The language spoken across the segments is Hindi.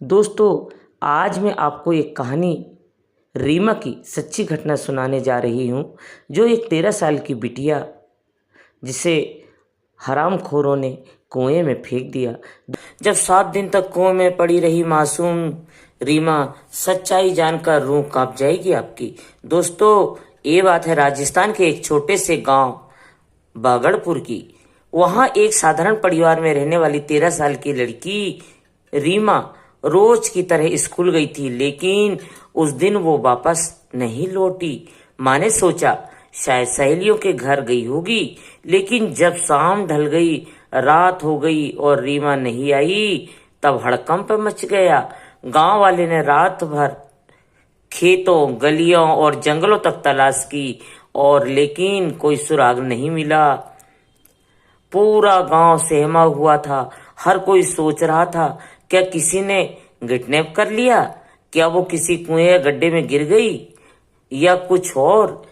दोस्तों, आज मैं आपको एक कहानी रीमा की सच्ची घटना सुनाने जा रही हूँ, जो एक 13 साल की बिटिया जिसे हरामखोरों ने कुएं में फेंक दिया। जब 7 दिन तक कुएं में पड़ी रही मासूम रीमा, सच्चाई जानकर रूह कांप जाएगी आपकी। दोस्तों, ये बात है राजस्थान के एक छोटे से गांव बागड़पुर की। वहां एक साधारण परिवार में रहने वाली 13 साल की लड़की रीमा रोज की तरह स्कूल गई थी, लेकिन उस दिन वो वापस नहीं लौटी। माँ ने सोचा शायद सहेलियों के घर गई होगी, लेकिन जब शाम ढल गई, रात हो गई और रीमा नहीं आई, तब हड़कंप मच गया। गांव वाले ने रात भर खेतों, गलियों और जंगलों तक तलाश की, और लेकिन कोई सुराग नहीं मिला। पूरा गांव सहमा हुआ था। हर कोई सोच रहा था, क्या किसी ने किडनैप कर लिया? क्या वो किसी कुएं या गड्ढे में गिर गई, या कुछ और?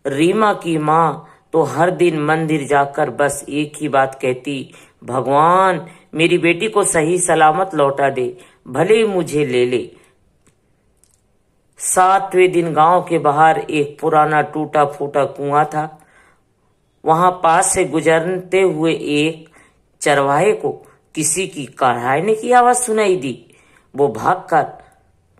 रीमा की माँ तो हर दिन मंदिर जाकर बस एक ही बात कहती, भगवान मेरी बेटी को सही सलामत लौटा दे, भले ही मुझे ले ले। 7वें दिन गांव के बाहर एक पुराना टूटा फूटा कुआं था। वहां पास से गुजरते हुए एक चरवाहे को किसी की कराहने की आवाज सुनाई दी। वो भागकर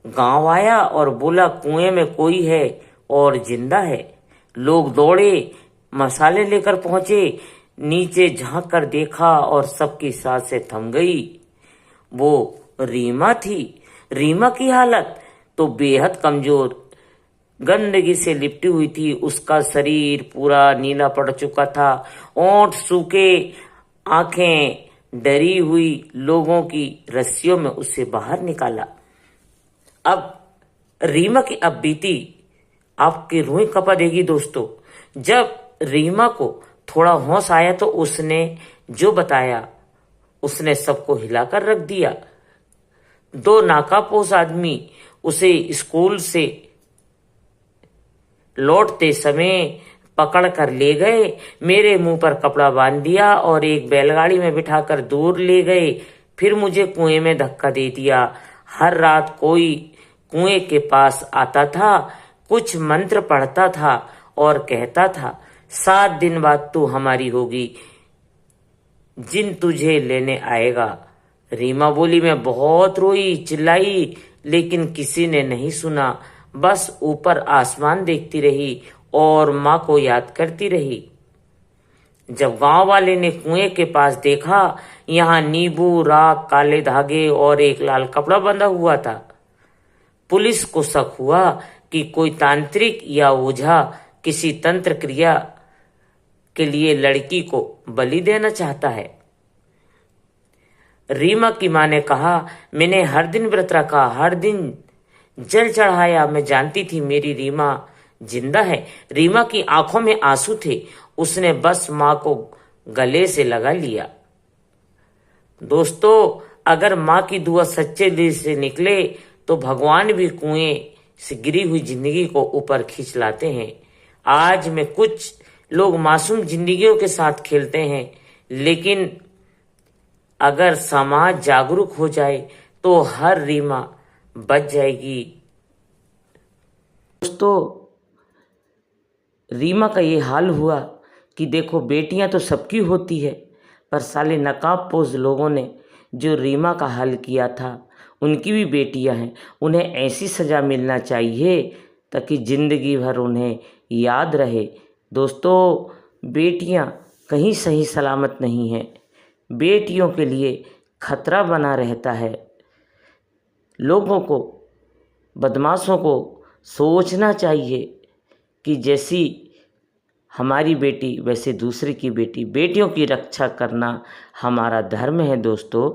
गांव आया और बोला, कुएं में कोई है और जिंदा है। लोग दौड़े, मसाले लेकर पहुंचे। नीचे झांक कर देखा और सबकी सांसें थम गई। वो रीमा थी। रीमा की हालत तो बेहद कमजोर, गंदगी से लिपटी हुई थी। उसका शरीर पूरा नीला पड़ चुका था, ओंठ सूखे, आंखें डरी हुई। लोगों की रस्सियों में उसे बाहर निकाला। अब रीमा की अब बीती आपकी रूह कपा देगी दोस्तों। जब रीमा को थोड़ा होश आया तो उसने जो बताया, उसने सबको हिलाकर रख दिया। 2 नाकापोश आदमी उसे स्कूल से लौटते समय पकड़ कर ले गए, मेरे मुंह पर कपड़ा बांध दिया और एक बैलगाड़ी में बिठाकर दूर ले गए। फिर मुझे कुएं में धक्का दे दिया। हर रात कोई कुएं के पास आता था, कुछ मंत्र पढ़ता था और कहता था, 7 दिन बाद तू हमारी होगी, जिन तुझे लेने आएगा। रीमा बोली, मैं बहुत रोई, चिल्लाई, लेकिन किसी ने नहीं सुना। बस ऊपर आसमान देखती रही और माँ को याद करती रही। जब गांव वाले ने कुएं के पास देखा, यहाँ नींबू, राख, काले धागे और एक लाल कपड़ा बंधा हुआ था। पुलिस को शक हुआ कि कोई तांत्रिक या ओझा किसी तंत्र क्रिया के लिए लड़की को बलि देना चाहता है। रीमा की मां ने कहा, मैंने हर दिन व्रत रखा, हर दिन जल चढ़ाया, मैं जानती थी मेरी रीमा जिंदा है। रीमा की आंखों में आंसू थे। उसने बस मां को गले से लगा लिया। दोस्तों, अगर मां की दुआ सच्चे दिल से निकले तो भगवान भी कुएं से गिरी हुई जिंदगी को ऊपर खींच लाते हैं। आज में कुछ लोग मासूम जिंदगियों के साथ खेलते हैं, लेकिन अगर समाज जागरूक हो जाए तो हर रीमा बच जाएगी। दोस्तों, रीमा का ये हाल हुआ कि देखो, बेटियां तो सबकी होती है, पर साले नकाबपोश लोगों ने जो रीमा का हाल किया था, उनकी भी बेटियां हैं। उन्हें ऐसी सज़ा मिलना चाहिए ताकि ज़िंदगी भर उन्हें याद रहे। दोस्तों, बेटियां कहीं सही सलामत नहीं हैं। बेटियों के लिए खतरा बना रहता है। लोगों को, बदमाशों को सोचना चाहिए कि जैसी हमारी बेटी वैसे दूसरे की बेटी। बेटियों की रक्षा करना हमारा धर्म है दोस्तों,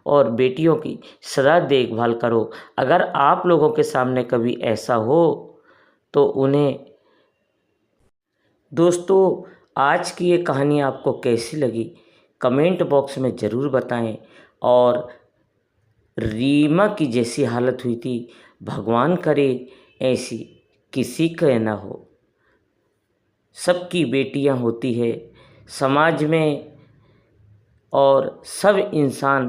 और बेटियों की सदा देखभाल करो। अगर आप लोगों के सामने कभी ऐसा हो तो उन्हें। दोस्तों, आज की ये कहानी आपको कैसी लगी कमेंट बॉक्स में ज़रूर बताएं। और रीमा की जैसी हालत हुई थी, भगवान करे ऐसी किसी का ना हो। सबकी बेटियां होती है समाज में, और सब इंसान